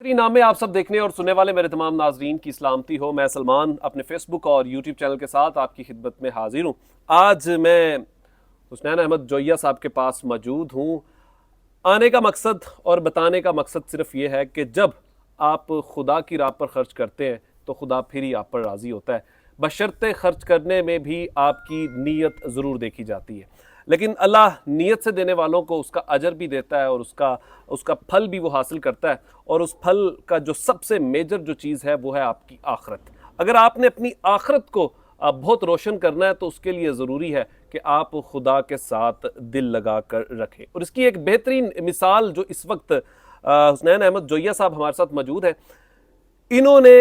नामे आप सब देखने और सुनने वाले मेरे तमाम नाजरीन की सलामती हो। मैं सलमान अपने फेसबुक और यूट्यूब चैनल के साथ आपकी खिदमत में हाजिर हूँ। आज मैं हुसनैन अहमद जोइया साहब के पास मौजूद हूँ। आने का मकसद और बताने का मकसद सिर्फ ये है कि जब आप खुदा की राह पर खर्च करते हैं तो खुदा फिर ही आप पर राज़ी होता है, बशर्ते खर्च करने में भी आपकी नीयत ज़रूर देखी जाती है। लेकिन अल्लाह नीयत से देने वालों को उसका अजर भी देता है और उसका उसका फल भी वो हासिल करता है। और उस फल का जो सबसे मेजर जो चीज़ है वो है आपकी आखरत। अगर आपने अपनी आखरत को बहुत रोशन करना है तो उसके लिए ज़रूरी है कि आप खुदा के साथ दिल लगा कर रखें। और इसकी एक बेहतरीन मिसाल जो इस वक्त हुसनैन अहमद जोइया साहब हमारे साथ मौजूद हैं, इन्होंने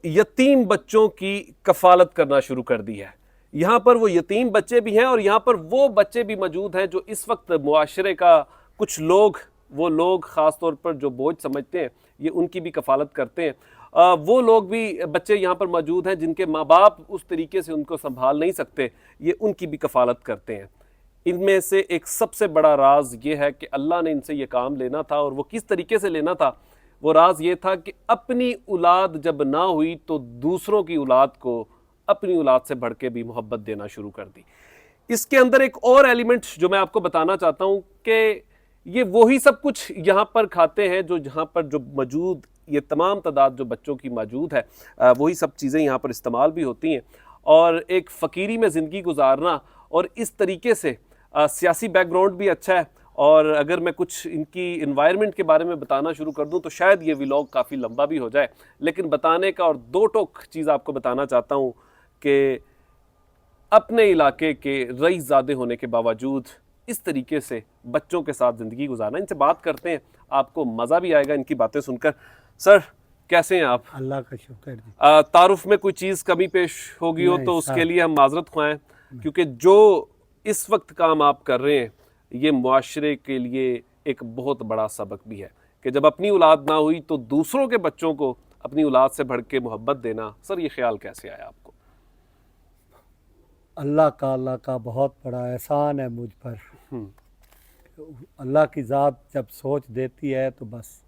यतीम बच्चों की कफालत करना शुरू कर दी है। यहाँ पर वो यतीम बच्चे भी हैं और यहाँ पर वो बच्चे भी मौजूद हैं जो इस वक्त मुआशरे का कुछ लोग, वो लोग ख़ास तौर पर जो बोझ समझते हैं, ये उनकी भी कफालत करते हैं। वो लोग भी बच्चे यहाँ पर मौजूद हैं जिनके माँ बाप उस तरीके से उनको संभाल नहीं सकते, ये उनकी भी कफालत करते हैं। इनमें से एक सबसे बड़ा राज ये है कि अल्लाह ने इनसे ये काम लेना था और वो किस तरीके से लेना था। वो राज ये था कि अपनी औलाद जब ना हुई तो दूसरों की औलाद को अपनी औलाद से बढ़ के भी मोहब्बत देना शुरू कर दी। इसके अंदर एक और एलिमेंट जो मैं आपको बताना चाहता हूं कि ये वही सब कुछ यहाँ पर खाते हैं जो जहाँ पर जो मौजूद ये तमाम तादाद जो बच्चों की मौजूद है, वही सब चीज़ें यहाँ पर इस्तेमाल भी होती हैं। और एक फ़कीरी में ज़िंदगी गुजारना और इस तरीके से सियासी बैकग्राउंड भी अच्छा है। और अगर मैं कुछ इनकी इन्वायरमेंट के बारे में बताना शुरू कर दूं तो शायद ये व्लॉग काफ़ी लंबा भी हो जाए, लेकिन बताने का और दो टोक चीज़ आपको बताना चाहता हूं कि अपने इलाके के रईसज़ादे होने के बावजूद इस तरीके से बच्चों के साथ ज़िंदगी गुजारना। इनसे बात करते हैं, आपको मज़ा भी आएगा इनकी बातें सुनकर। सर कैसे हैं आप? अल्लाह का शुक्र जी। तारुफ में कोई चीज़ कमी पेश होगी हो तो उसके लिए हम माजरत ख्वाएं, क्योंकि जो इस वक्त काम आप कर रहे हैं ये मुआशरे के लिए एक बहुत बड़ा सबक भी है कि जब अपनी औलाद ना हुई तो दूसरों के बच्चों को अपनी औलाद से बढ़ के मोहब्बत देना। सर ये ख्याल कैसे आया आपको? अल्लाह का बहुत बड़ा एहसान है मुझ पर। अल्लाह की ज़ात जब सोच देती है तो बस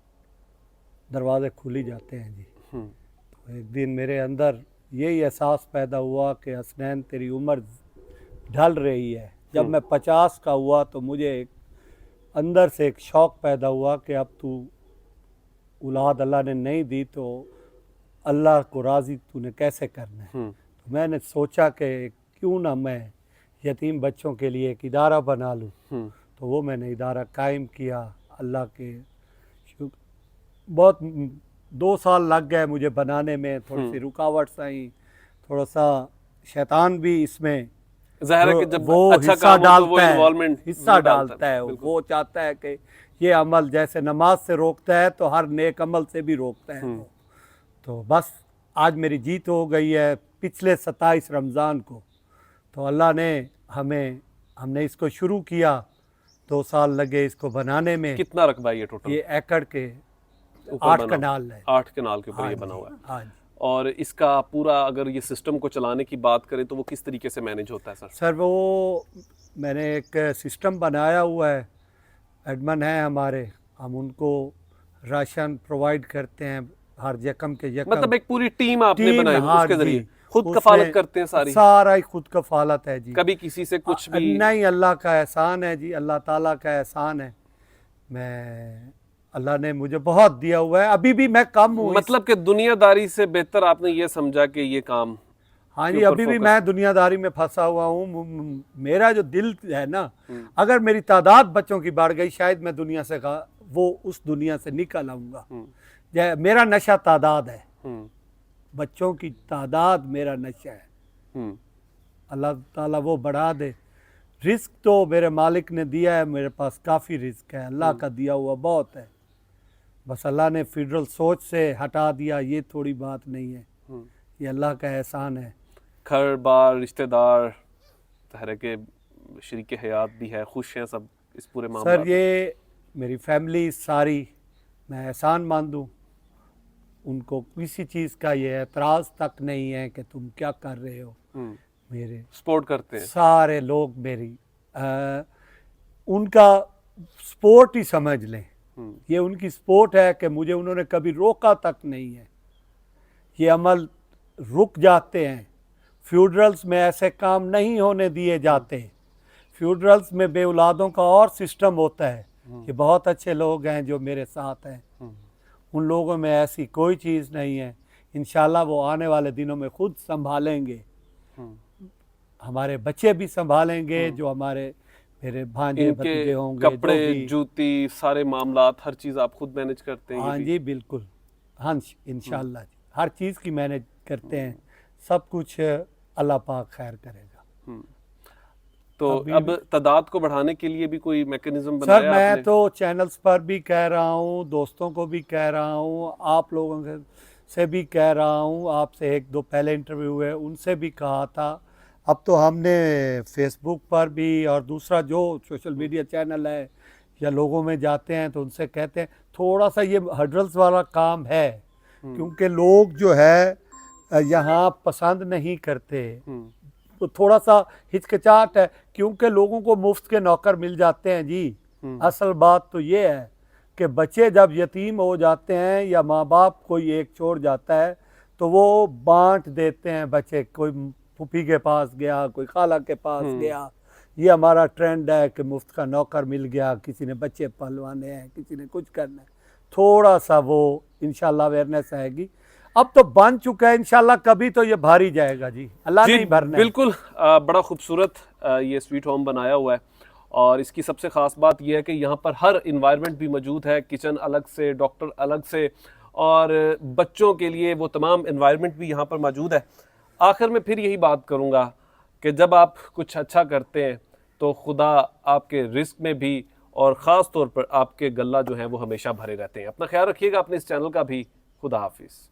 दरवाजे खुल ही जाते हैं जी। तो एक दिन मेरे अंदर यही एहसास पैदा हुआ कि हसनैन तेरी उम्र ढल रही है। जब मैं 50 का हुआ तो मुझे एक अंदर से एक शौक़ पैदा हुआ कि अब तू औलाद अल्लाह ने नहीं दी तो अल्लाह को राज़ी तूने कैसे करना है। तो मैंने सोचा कि क्यों ना मैं यतीम बच्चों के लिए एक इदारा बना लूँ। तो वो मैंने इदारा कायम किया। अल्लाह के बहुत 2 साल लग गए मुझे बनाने में, थोड़ी सी रुकावट आई, थोड़ा सा शैतान भी इसमें ज़ाहिर है कि जब वो अच्छा हिस्सा काम हो तो वो डालता है, इन्वॉल्वमेंट हिस्सा डालता है। वो चाहता है कि ये अमल जैसे नमाज से रोकता है तो हर नेक अमल से भी रोकता है वो। तो बस आज मेरी जीत हो गई है पिछले 27 रमज़ान को। तो अल्लाह ने हमने इसको शुरू किया, 2 साल लगे इसको बनाने में। कितना रकबा ये टोटल? ये एकड़ के 8 कनाल है। 8 कनाल के ऊपर ये बना हुआ है। हाँ जी। और इसका पूरा अगर ये सिस्टम को चलाने की बात करें तो वो किस तरीके से मैनेज होता है सर? सर वो मैंने एक सिस्टम बनाया हुआ है, एडमन है हमारे, हम उनको राशन प्रोवाइड करते हैं हर यकम के यकम। मतलब एक पूरी टीम आपने बनाई हाँ उसके जरिए जी, खुद कफालत करते हैं सारी? सारा ही खुद कफालत है जी। कभी किसी से कुछ भी नहीं, अल्लाह का एहसान है जी, अल्लाह ताला का एहसान है। मैं अल्लाह ने मुझे बहुत दिया हुआ है, अभी भी मैं कम हूँ। मतलब कि दुनियादारी से बेहतर आपने ये समझा कि ये काम? हाँ जी, अभी भी मैं दुनियादारी में फंसा हुआ हूँ। मेरा जो दिल है ना, अगर मेरी तादाद बच्चों की बढ़ गई शायद मैं दुनिया से वो उस दुनिया से निकल आऊँगा। मेरा नशा तादाद है, बच्चों की तादाद मेरा नशा है। अल्लाह ताला वो बढ़ा दे। रिस्क तो मेरे मालिक ने दिया है, मेरे पास काफ़ी रिस्क है, अल्लाह का दिया हुआ बहुत है। बस अल्लाह ने फेडरल सोच से हटा दिया, ये थोड़ी बात नहीं है, ये अल्लाह का एहसान है। घर बार रिश्तेदार तहरे के शरीक हयात भी है, खुश हैं सब इस पूरे मामले? सर ये मेरी फैमिली सारी मैं एहसान मान दूँ, उनको किसी चीज़ का ये एतराज़ तक नहीं है कि तुम क्या कर रहे हो। मेरे सपोर्ट करते हैं सारे लोग, मेरी उनका स्पोर्ट ही समझ लें। ये उनकी सपोर्ट है कि मुझे उन्होंने कभी रोका तक नहीं है। ये अमल रुक जाते हैं, फ्यूनरल्स में ऐसे काम नहीं होने दिए जाते। फ्यूनरल्स में बेऔलादों का और सिस्टम होता है। ये बहुत अच्छे लोग हैं जो मेरे साथ हैं, उन लोगों में ऐसी कोई चीज़ नहीं है। इंशाल्लाह वो आने वाले दिनों में खुद संभालेंगे, हमारे बच्चे भी संभालेंगे, जो हमारे मेरे भांजे भतीजे होंगे, कपड़े, जूती, सारे मामलात, हर चीज़ आप खुद मैनेज करते हैं? हाँ जी बिल्कुल, हाँ इंशाल्लाह जी, हर चीज़ की मैनेज करते हैं। सब कुछ अल्लाह पाक खैर करेगा। तो अब तादाद को बढ़ाने के लिए भी कोई मैकेनिज्म बनाया सर? मैं आपने? तो चैनल्स पर भी कह रहा हूँ, दोस्तों को भी कह रहा हूँ, आप लोगों से भी कह रहा हूँ, आपसे एक दो पहले इंटरव्यू हुए उनसे भी कहा था। अब तो हमने फेसबुक पर भी और दूसरा जो सोशल मीडिया चैनल है या लोगों में जाते हैं तो उनसे कहते हैं थोड़ा सा ये हर्डल्स वाला काम है, क्योंकि लोग जो है यहाँ पसंद नहीं करते, तो थोड़ा सा हिचकिचाहट है, क्योंकि लोगों को मुफ्त के नौकर मिल जाते हैं जी। असल बात तो ये है कि बच्चे जब यतीम हो जाते हैं या माँ बाप कोई एक छोड़ जाता है तो वो बांट देते हैं बच्चे, कोई फूफी के पास गया, कोई खाला के पास गया। ये हमारा ट्रेंड है कि मुफ्त का नौकर मिल गया, किसी ने बच्चे पहलवाने हैं, किसी ने कुछ करना है। थोड़ा सा वो इंशाल्लाह अवेयरनेस आएगी। अब तो बन चुका है, इंशाल्लाह कभी तो ये भारी जाएगा जी, अल्लाह नहीं भरना। बिल्कुल, बड़ा खूबसूरत ये स्वीट होम बनाया हुआ है और इसकी सबसे ख़ास बात यह है कि यहाँ पर हर इन्वायरमेंट भी मौजूद है, किचन अलग से, डॉक्टर अलग से, और बच्चों के लिए वो तमाम इन्वायरमेंट भी यहाँ पर मौजूद है। आखिर में फिर यही बात करूँगा कि जब आप कुछ अच्छा करते हैं तो खुदा आपके रिस्क में भी और ख़ास तौर पर आपके गल्ला जो है वो हमेशा भरे रहते हैं। अपना ख्याल रखिएगा, अपने इस चैनल का भी। खुदा हाफिज़।